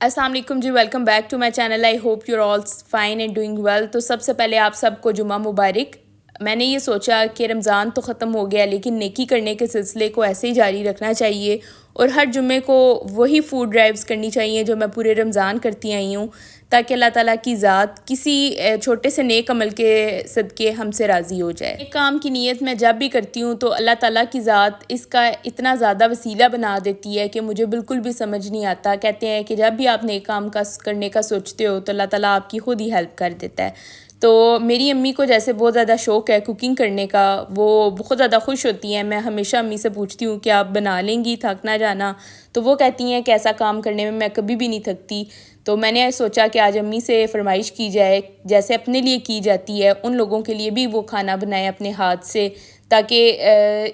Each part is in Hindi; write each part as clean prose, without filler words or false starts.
अस्सलाम वालेकुम जी, welcome back to my channel. I hope your all fine and doing well. तो सबसे पहले आप सबको जुमा मुबारक। मैंने ये सोचा कि रमज़ान तो ख़त्म हो गया, लेकिन नेकी करने के सिलसिले को ऐसे ही जारी रखना चाहिए और हर जुम्मे को वही फूड ड्राइव्स करनी चाहिए जो मैं पूरे रमज़ान करती आई हूँ, ताकि अल्लाह ताला की ज़ात किसी छोटे से नेक अमल के सदक़े हमसे राज़ी हो जाए। एक काम की नीयत मैं जब भी करती हूँ तो अल्लाह ताला की ज़ात इसका इतना ज़्यादा वसीला बना देती है कि मुझे बिल्कुल भी समझ नहीं आता। कहते हैं कि जब भी आप नेक काम का करने का सोचते हो तो अल्लाह ताला आपकी खुद ही हेल्प कर देता है। तो मेरी अम्मी को जैसे बहुत ज़्यादा शौक़ है कुकिंग करने का, वो बहुत ज़्यादा खुश होती हैं। मैं हमेशा अम्मी से पूछती हूँ कि आप बना लेंगी, थक ना जाना। तो वो कहती हैं कि ऐसा काम करने में मैं कभी भी नहीं थकती। तो मैंने सोचा कि आज अम्मी से फरमाइश की जाए, जैसे अपने लिए की जाती है उन लोगों के लिए भी वो खाना बनाए अपने हाथ से, ताकि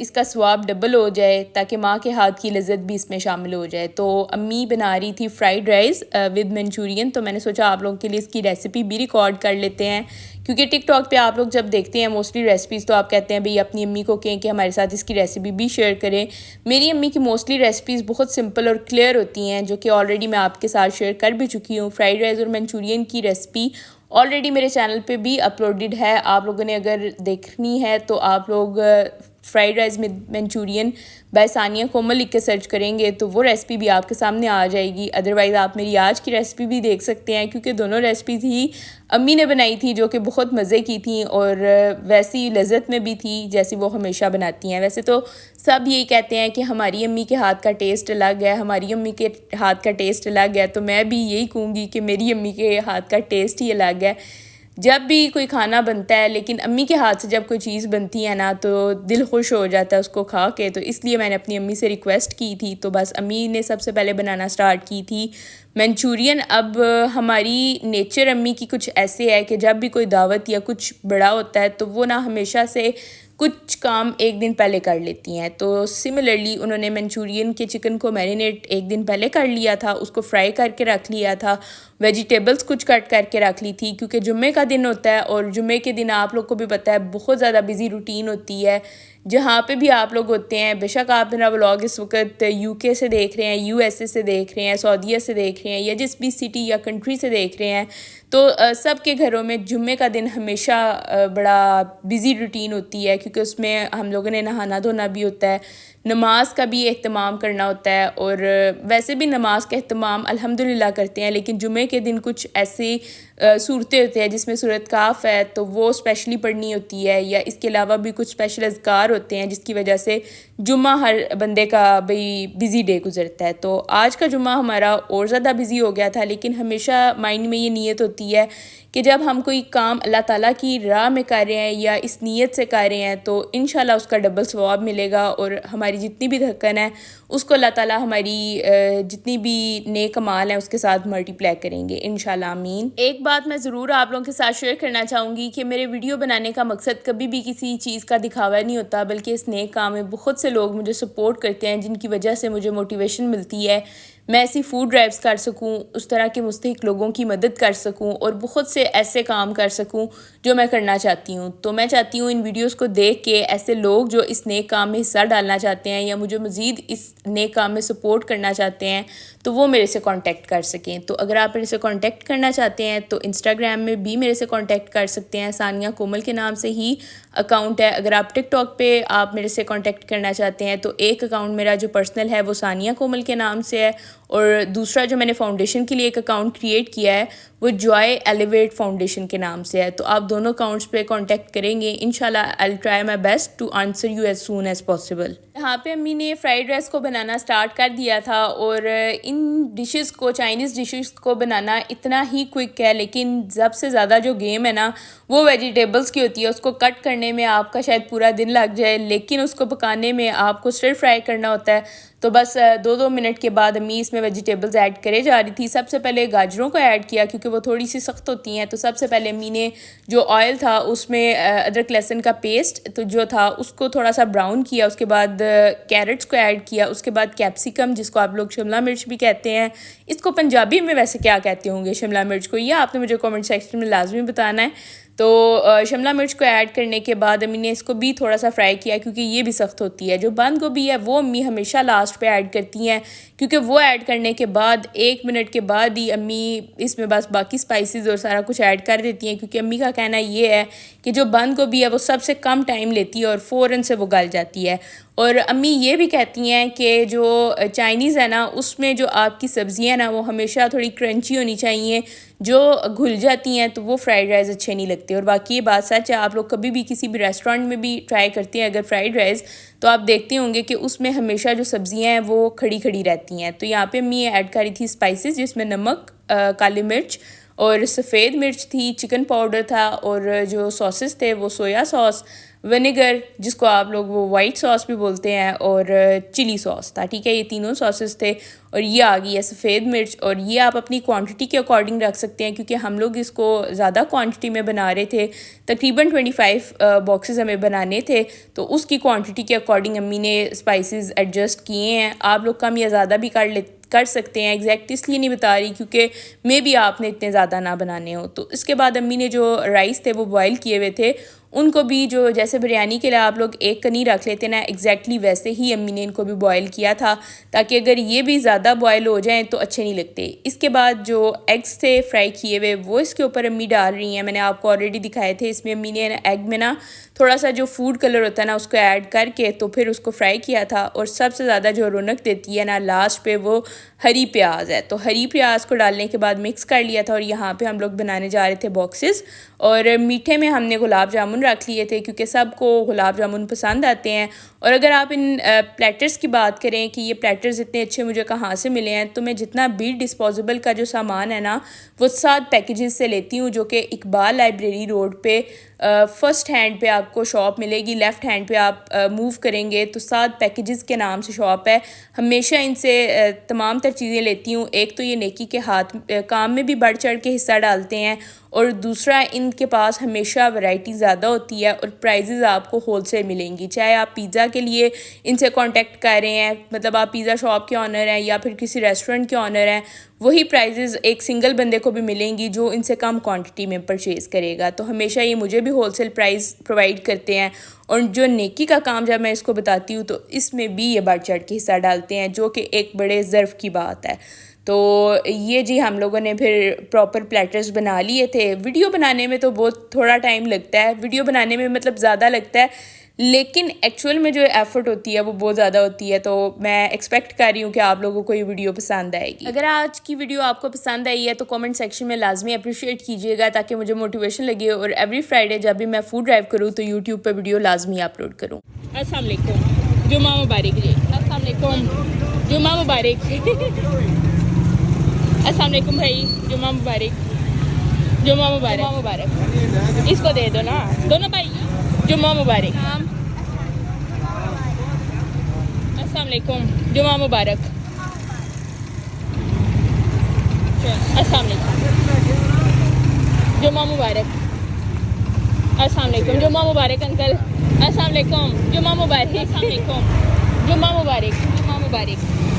इसका स्वाब डबल हो जाए, ताकि माँ के हाथ की लज़्ज़त भी इसमें शामिल हो जाए। तो अम्मी बना रही थी फ्राइड राइस विद मंचूरियन। तो मैंने सोचा आप लोगों के लिए इसकी रेसिपी भी रिकॉर्ड कर लेते हैं, क्योंकि टिकटॉक पे आप लोग जब देखते हैं मोस्टली रेसिपीज़ तो आप कहते हैं भाई अपनी अम्मी को कहें कि हमारे साथ इसकी रेसिपी भी शेयर करें। मेरी अम्मी की मोस्टली रेसिपीज़ बहुत सिंपल और क्लियर होती हैं, जो कि ऑलरेडी मैं आपके साथ शेयर कर भी चुकी हूँ। फ्राइड राइस और मंचूरियन की रेसिपी ऑलरेडी मेरे चैनल पे भी अपलोडेड है। आप लोगों ने अगर देखनी है तो आप लोग फ्राइड राइस में मंचूरियन बाय सानिया कोमल लिख के सर्च करेंगे तो वो रेसिपी भी आपके सामने आ जाएगी। अदरवाइज़ आप मेरी आज की रेसिपी भी देख सकते हैं, क्योंकि दोनों रेसिपीज़ ही अम्मी ने बनाई थी, जो कि बहुत मज़े की थी और वैसी लज़्ज़त में भी थी जैसी वो हमेशा बनाती हैं। वैसे तो सब यही कहते हैं कि हमारी अम्मी के हाथ का टेस्ट अलग है, हमारी अम्मी के हाथ का टेस्ट अलग है। तो मैं भी यही कहूँगी कि मेरी अम्मी के हाथ का टेस्ट ही अलग है। जब भी कोई खाना बनता है, लेकिन अम्मी के हाथ से जब कोई चीज़ बनती है ना तो दिल खुश हो जाता है उसको खा के। तो इसलिए मैंने अपनी अम्मी से रिक्वेस्ट की थी, तो बस अम्मी ने सबसे पहले बनाना स्टार्ट की थी मंचूरियन। अब हमारी नेचर अम्मी की कुछ ऐसे है कि जब भी कोई दावत या कुछ बड़ा होता है तो वो ना हमेशा से कुछ काम एक दिन पहले कर लेती हैं। तो सिमिलरली उन्होंने मंचूरियन के चिकन को मैरिनेट एक दिन पहले कर लिया था, उसको फ्राई करके रख लिया था, वेजिटेबल्स कुछ कट करके रख ली थी, क्योंकि जुम्मे का दिन होता है और जुम्मे के दिन आप लोग को भी पता है बहुत ज़्यादा बिजी रूटीन होती है। जहाँ पे भी आप लोग होते हैं, बेशक आप मेरा व्लॉग इस वक्त यूके से देख रहे हैं, यूएसए से देख रहे हैं, सऊदीया से देख रहे हैं, या जिस भी सिटी या कंट्री से देख रहे हैं, तो सब के घरों में जुम्मे का दिन हमेशा बड़ा बिज़ी रूटीन होती है, क्योंकि उसमें हम लोगों ने नहाना धोना भी होता है, नमाज का भी एहतमाम करना होता है। और वैसे भी नमाज का एहतमाम अल्हम्दुलिल्लाह करते हैं, लेकिन जुम्मे के दिन कुछ ऐसी सूरतें होती हैं जिसमें सूरत काफ है तो वो स्पेशली पढ़नी होती है, या इसके अलावा भी कुछ स्पेशल अज़कार होते हैं जिसकी वजह से जुम्मा हर बंदे का भाई बिज़ी डे गुजरता है। तो आज का जुम्मा हमारा और ज़्यादा बिज़ी हो गया था, लेकिन हमेशा माइंड में ये नीयत होती है कि जब हम कोई काम अल्लाह ताला की राह में कर रहे हैं या इस नीयत से कर रहे हैं तो इंशाल्लाह उसका डबल सवाब मिलेगा, और हमारी जितनी भी धक्कन है उसको अल्लाह ताला हमारी जितनी भी नेक अमाल हैं उसके साथ मल्टीप्लाई करेंगे इंशाल्लाह, आमीन। एक बात मैं ज़रूर आप लोगों के साथ शेयर करना चाहूँगी कि मेरे वीडियो बनाने का मकसद कभी भी किसी चीज़ का दिखावा नहीं होता, बल्कि इस नेक काम में बहुत से लोग मुझे सपोर्ट करते हैं, जिनकी वजह से मुझे मोटिवेशन मिलती है मैं ऐसी फूड ड्राइव्स कर सकूं, उस तरह के मुस्तहिक लोगों की मदद कर सकूं और बहुत से ऐसे काम कर सकूं जो मैं करना चाहती हूं। तो मैं चाहती हूं इन वीडियोस को देख के ऐसे लोग जो इस नेक काम में हिस्सा डालना चाहते हैं या मुझे मज़ीद इस नेक काम में सपोर्ट करना चाहते हैं तो वो मेरे से कांटेक्ट कर सकें। तो अगर आप मेरे से कांटेक्ट करना चाहते हैं तो इंस्टाग्राम में भी मेरे से कांटेक्ट कर सकते हैं, सानिया कोमल के नाम से ही अकाउंट है। अगर आप टिकटॉक पे आप मेरे से कांटेक्ट करना चाहते हैं तो एक अकाउंट मेरा जो पर्सनल है वो सानिया कोमल के नाम से है, और दूसरा जो मैंने फाउंडेशन के लिए एक अकाउंट क्रिएट किया है वो जॉय एलिवेट फाउंडेशन के नाम से है। तो आप दोनों अकाउंट्स पे कांटेक्ट करेंगे, इंशाल्लाह I will try my best to answer you as soon as possible. यहाँ पे अम्मी ने फ्राइड राइस को बनाना स्टार्ट कर दिया था, और इन डिशेस को, चाइनीज़ डिशेस को बनाना इतना ही क्विक है, लेकिन सबसे ज़्यादा जो गेम है ना वो वेजिटेबल्स की होती है। उसको कट करने में आपका शायद पूरा दिन लग जाए, लेकिन उसको पकाने में आपको स्टिर फ्राई करना होता है। तो बस 2-2 मिनट के बाद अम्मी इसमें वेजिटेबल्स ऐड करे जा रही थी। सबसे पहले गाजरों को ऐड किया क्योंकि वो थोड़ी सी सख्त होती हैं। तो सबसे पहले अम्मी ने जो ऑयल था उसमें अदरक लहसुन का पेस्ट तो जो था उसको थोड़ा सा ब्राउन किया, उसके बाद कैरेट्स को ऐड किया, उसके बाद कैप्सिकम जिसको आप लोग शिमला मिर्च भी कहते हैं, इसको पंजाबी में वैसे क्या कहते होंगे शिमला मिर्च को, ये आपने मुझे कमेंट सेक्शन में लाजमी बताना है। तो शिमला मिर्च को ऐड करने के बाद अम्मी ने इसको भी थोड़ा सा फ्राई किया क्योंकि ये भी सख्त होती है। जो बंद गोभी है वो अम्मी हमेशा लास्ट पे ऐड करती हैं क्योंकि वो ऐड करने के बाद 1 मिनट के बाद ही अम्मी इसमें बस बाकी स्पाइसेस और सारा कुछ ऐड कर देती हैं क्योंकि अम्मी का कहना ये है कि जो बंद गोभी है वो सबसे कम टाइम लेती है और फ़ौरन से वो गल जाती है। और अम्मी ये भी कहती हैं कि जो चाइनीज़ है ना उसमें जो आपकी सब्ज़ियाँ ना वो हमेशा थोड़ी क्रंची होनी चाहिए, जो घुल जाती हैं तो वो फ्राइड राइस अच्छे नहीं लगते। और बाकी ये बात सच है, आप लोग कभी भी किसी भी रेस्टोरेंट में भी ट्राई करते हैं अगर फ्राइड राइस तो आप देखते होंगे कि उसमें हमेशा जो सब्ज़ियाँ हैं वो खड़ी खड़ी रहती हैं। तो यहाँ पे अम्मी ऐड करी थी स्पाइसेस जिसमें नमक, काली मिर्च और सफ़ेद मिर्च थी, चिकन पाउडर था और जो सॉसेस थे वो सोया सॉस, विनेगर जिसको आप लोग वो वाइट सॉस भी बोलते हैं और चिली सॉस था। ठीक है, ये तीनों सॉसेस थे और ये आ गई है सफ़ेद मिर्च। और ये आप अपनी क्वांटिटी के अकॉर्डिंग रख सकते हैं क्योंकि हम लोग इसको ज़्यादा क्वांटिटी में बना रहे थे, तकरीबन 25 बॉक्सेस हमें बनाने थे, तो उसकी क्वांटिटी के अकॉर्डिंग अम्मी ने स्पाइसेस एडजस्ट किए हैं। आप लोग कम या ज़्यादा भी कर सकते हैं, एग्जैक्ट इसलिए नहीं बता रही क्योंकि मे बी आपने इतने ज़्यादा ना बनाने हो। तो इसके बाद अम्मी ने जो राइस थे वो बॉयल किए हुए थे उनको भी, जो जैसे बिरयानी के लिए आप लोग एक कनी रख लेते ना, एग्जैक्टली वैसे ही अम्मी ने इनको भी बॉयल किया था ताकि अगर ये भी ज़्यादा बॉयल हो जाएं तो अच्छे नहीं लगते। इसके बाद जो एग्स थे फ्राई किए हुए वो इसके ऊपर अम्मी डाल रही हैं। मैंने आपको ऑलरेडी दिखाए थे, इसमें अम्मी ने एग में ना थोड़ा सा जो फूड कलर होता है ना उसको ऐड करके तो फिर उसको फ्राई किया था। और सबसे ज़्यादा जो रौनक देती है ना लास्ट पे वो हरी प्याज है, तो हरी प्याज को डालने के बाद मिक्स कर लिया था। और यहाँ पे हम लोग बनाने जा रहे थे बॉक्सेस और मीठे में हमने गुलाब जामुन रख लिए थे क्योंकि सबको गुलाब जामुन पसंद आते हैं। और अगर आप इन प्लेटर्स की बात करें कि ये प्लेटर्स इतने अच्छे मुझे कहाँ से मिले हैं, तो मैं जितना भी डिस्पोजेबल का जो सामान है ना वो 7 पैकेजेस से लेती हूँ, जो कि इकबाल लाइब्रेरी रोड पे फ़र्स्ट हैंड पे आपको शॉप मिलेगी। लेफ़्ट हैंड पे आप मूव करेंगे तो 7 पैकेजेस के नाम से शॉप है। हमेशा इनसे तमाम तर चीज़ें लेती हूँ। एक तो ये नेकी के हाथ काम में भी बढ़ चढ़ के हिस्सा डालते हैं और दूसरा इनके पास हमेशा वैरायटी ज़्यादा होती है और प्राइजेज़ आपको होलसेल मिलेंगी। चाहे आप पिज़्ज़ा के लिए इनसे कांटेक्ट कर रहे हैं, मतलब आप पिज़्ज़ा शॉप के ऑनर हैं या फिर किसी रेस्टोरेंट के ऑनर हैं, वही प्राइजेज़ एक सिंगल बंदे को भी मिलेंगी जो इनसे कम क्वांटिटी में परचेज़ करेगा। तो हमेशा ये मुझे भी होलसेल प्राइस प्रोवाइड करते हैं। और जो नेकी का काम जब मैं इसको बताती हूँ तो इसमें भी ये बढ़ चढ़ के हिस्सा डालते हैं, जो कि एक बड़े ज़र्फ़ की बात है। तो ये जी हम लोगों ने फिर प्रॉपर प्लेटर्स बना लिए थे। वीडियो बनाने में तो बहुत थोड़ा टाइम लगता है, वीडियो बनाने में मतलब ज़्यादा लगता है, लेकिन एक्चुअल में जो एफ़र्ट होती है वो बहुत ज़्यादा होती है। तो मैं एक्सपेक्ट कर रही हूँ कि आप लोगों को ये वीडियो पसंद आएगी। अगर आज की वीडियो आपको पसंद आई है तो कमेंट सेक्शन में लाजमी अप्रिशिएट कीजिएगा ताकि मुझे मोटिवेशन लगे और एवरी फ्राइडे जब भी मैं फूड ड्राइव करूँ तो यूट्यूब पर वीडियो लाजमी अपलोड करूँ। अस्सलाम वालेकुम, जुम्मा मुबारक जी। अस्सलाम वालेकुम, जुम्मा मुबारक। अस्सलाम वालेकुम भाई, जुम्मा मुबारक, जुम्मा मुबारक, जुम्मा मुबारक। इसको दे दो ना दोनों भाई, जुम्मा मुबारक। अस्सलाम वालेकुम, जुम्मा मुबारक। अस्सलाम वालेकुम, जुम्मा मुबारक। अस्सलाम वालेकुम, जुम्मा मुबारक अंकल। अस्सलाम वालेकुम, जुम्मा मुबारक। अस्सलाम वालेकुम, जुम्मा मुबारक, जुम्मा मुबारक।